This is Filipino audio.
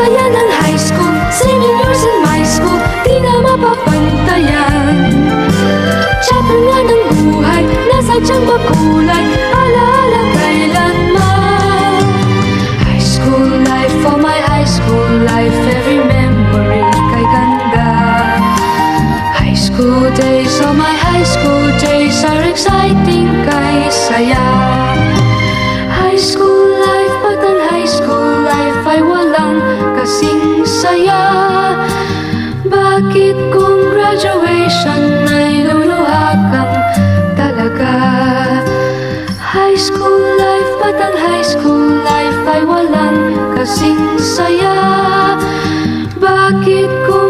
saya ng high school, singing years in my school, di na mapapantayan. Chapter nga ng buhay, nasa tiyang makulay, alaala kailanman. High school life, oh my high school life, every memory kay ganda. High school days, oh my high school days, are exciting kay saya. High school life, but ang high school life ay walang kasing saya. Bakit kung graduation ay luluha kang talaga? High school life, but ang high school life ay walang kasing saya. Bakit kung